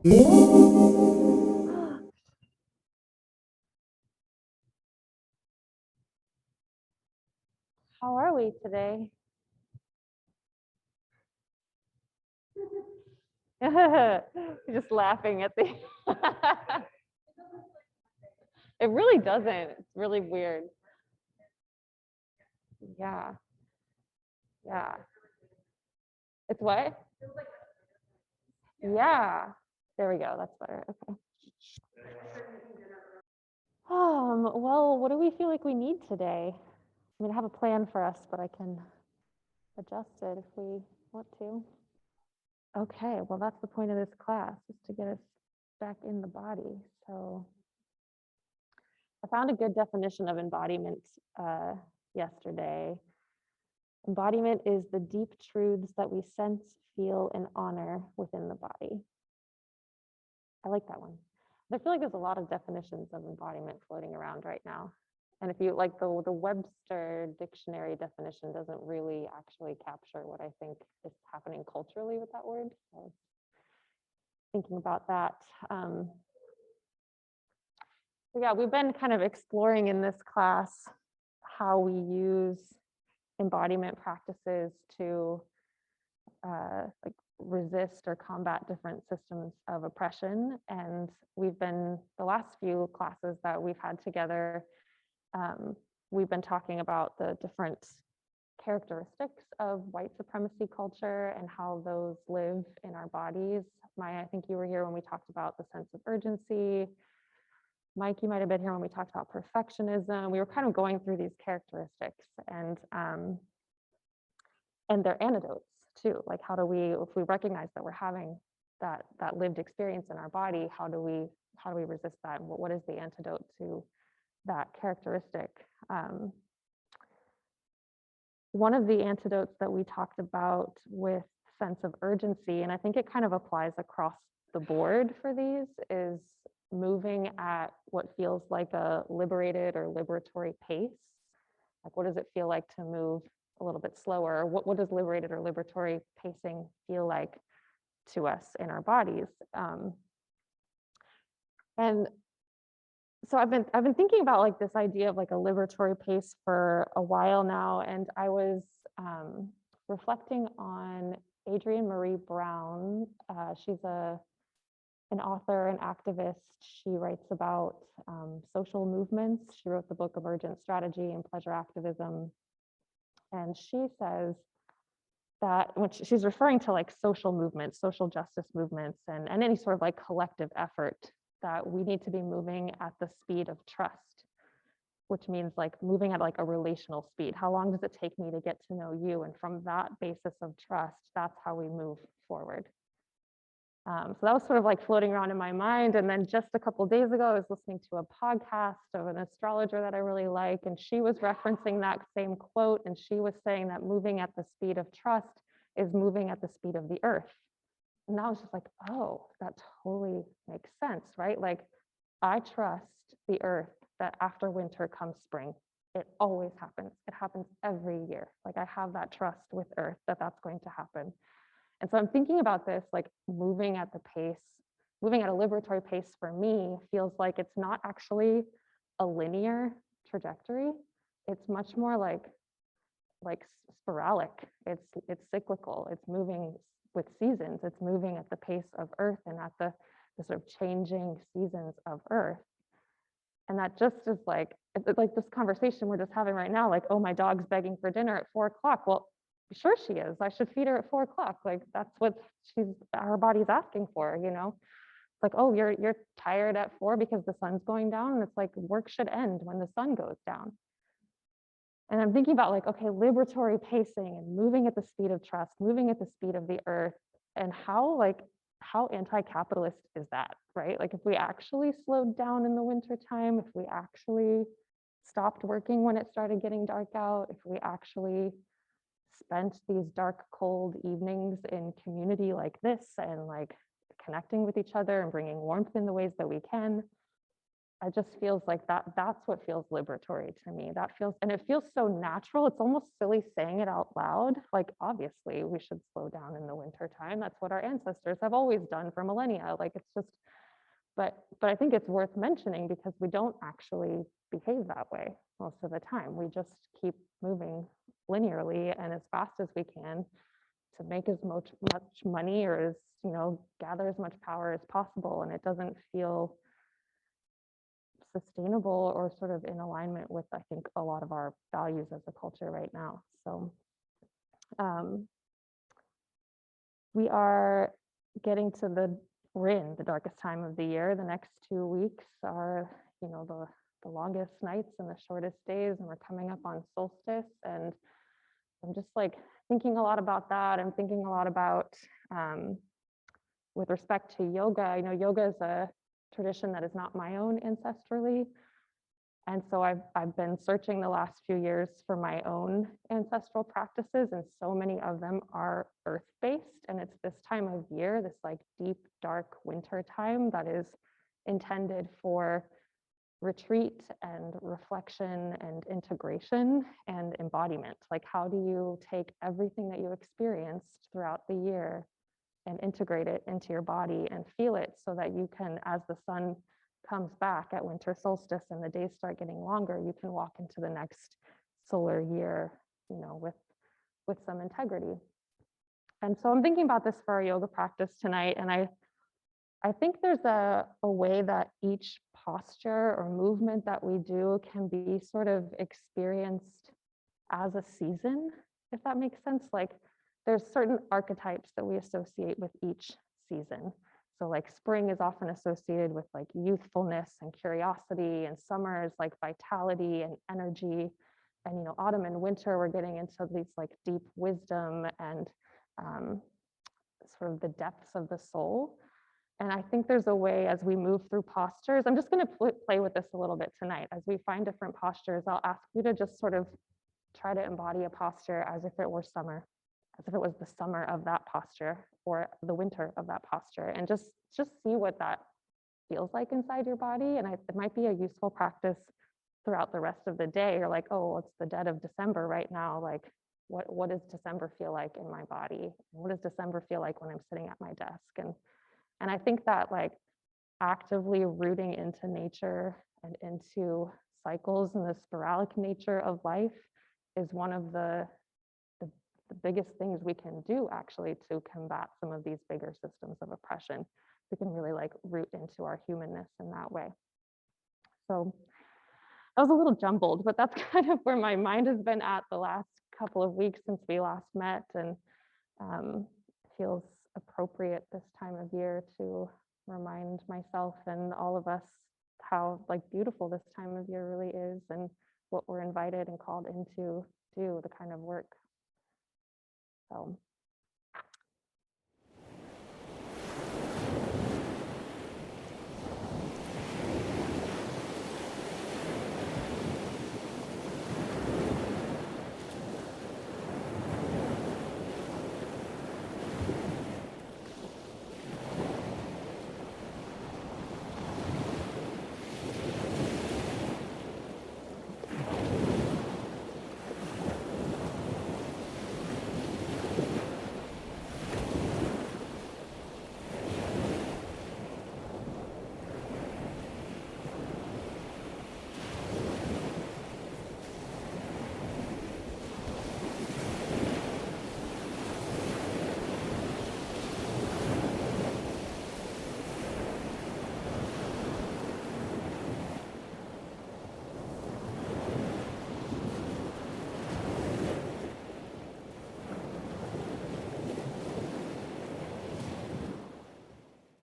How are we today? Just laughing at the. It really doesn't. It's really weird. Yeah. Yeah. It's what? Yeah. There we go. That's better. Okay. Well, what do we feel like we need today? I mean, I have a plan for us, but I can adjust it if we want to. Okay, well, that's the point of this class, is to get us back in the body. So I found a good definition of embodiment yesterday. Embodiment is the deep truths that we sense, feel, and honor within the body. I like that one. I feel like there's a lot of definitions of embodiment floating around right now. And if you like the Webster dictionary definition doesn't really actually capture what I think is happening culturally with that word. So I was thinking about that. Yeah, we've been kind of exploring in this class how we use embodiment practices to like resist or combat different systems of oppression. And we've been, the last few classes that we've had together, we've been talking about the different characteristics of white supremacy culture and how those live in our bodies. Maya, I think you were here when we talked about the sense of urgency. Mike, you might have been here when we talked about perfectionism. We were kind of going through these characteristics and their antidotes too. Like, how do we, if we recognize that we're having that lived experience in our body, how do we resist that? And what is the antidote to that characteristic? One of the antidotes that we talked about with sense of urgency, and I think it kind of applies across the board for these, is moving at what feels like a liberated or liberatory pace. Like, what does it feel like to move a little bit slower? What does liberated or liberatory pacing feel like to us in our bodies? And so I've been thinking about like this idea of like a liberatory pace for a while now, and I was reflecting on Adrienne Marie Brown. She's an author, an activist. She writes about social movements. She wrote the book Emergent Strategy and Pleasure Activism. And she says that when she's referring to like social movements, social justice movements, and any sort of like collective effort, that we need to be moving at the speed of trust, which means like moving at like a relational speed. How long does it take me to get to know you? And from that basis of trust, that's how we move forward. So that was sort of like floating around in my mind. And then just a couple of days ago, I was listening to a podcast of an astrologer that I really like, and she was referencing that same quote, and she was saying that moving at the speed of trust is moving at the speed of the earth. And I was just like, oh, that totally makes sense, right? Like, I trust the earth that after winter comes spring. It always happens. It happens every year. Like, I have that trust with earth that that's going to happen. And so I'm thinking about this, like moving at the pace, moving at a liberatory pace for me feels like it's not actually a linear trajectory. It's much more like sporadic. It's cyclical. It's moving with seasons. It's moving at the pace of Earth and at the sort of changing seasons of Earth. And that just is like this conversation we're just having right now, like, oh, my dog's begging for dinner at 4 o'clock. Well, sure she is. I should feed her at 4 o'clock. Like, that's what her body's asking for, you know? Like, oh, you're tired at 4 because the sun's going down. And it's like, work should end when the sun goes down. And I'm thinking about like, okay, liberatory pacing and moving at the speed of trust, moving at the speed of the earth, and how anti-capitalist is that, right? Like, if we actually slowed down in the wintertime, if we actually stopped working when it started getting dark out, if we actually spent these dark, cold evenings in community like this and like connecting with each other and bringing warmth in the ways that we can, just feels like that's what feels liberatory to me. That feels, and it feels so natural. It's almost silly saying it out loud. Like, obviously we should slow down in the winter time. That's what our ancestors have always done for millennia. Like, it's just, but I think it's worth mentioning because we don't actually behave that way most of the time. We just keep moving linearly and as fast as we can to make as much money, or as, gather as much power as possible. And it doesn't feel sustainable or sort of in alignment with, I think, a lot of our values as a culture right now. So um, we are getting to we're in the darkest time of the year. The next 2 weeks are, the longest nights and the shortest days, and we're coming up on solstice. And I'm just like thinking a lot about that. I'm thinking a lot about, with respect to yoga, yoga is a tradition that is not my own ancestrally. And so I've been searching the last few years for my own ancestral practices, and so many of them are earth-based. And it's this time of year, this like deep, dark winter time, that is intended for retreat and reflection and integration and embodiment. Like, how do you take everything that you experienced throughout the year and integrate it into your body and feel it, so that you can, as the sun comes back at winter solstice and the days start getting longer, you can walk into the next solar year, with some integrity. And so I'm thinking about this for our yoga practice tonight. And I think there's a way that each posture or movement that we do can be sort of experienced as a season, if that makes sense. Like, there's certain archetypes that we associate with each season. So like spring is often associated with like youthfulness and curiosity, and summer is like vitality and energy. And autumn and winter, we're getting into these like deep wisdom and sort of the depths of the soul. And I think there's a way, as we move through postures, I'm just going to play with this a little bit tonight. As we find different postures, I'll ask you to just sort of try to embody a posture as if it were summer, as if it was the summer of that posture or the winter of that posture, and just see what that feels like inside your body. And it might be a useful practice throughout the rest of the day. You're like, oh, it's the dead of December right now. Like, what does December feel like in my body? What does December feel like when I'm sitting at my desk? And I think that like actively rooting into nature and into cycles and the sporadic nature of life is one of the biggest things we can do, actually, to combat some of these bigger systems of oppression. We can really like root into our humanness in that way. So that was a little jumbled, but that's kind of where my mind has been at the last couple of weeks since we last met, and feels appropriate this time of year to remind myself and all of us how like beautiful this time of year really is, and what we're invited and called into do, the kind of work. So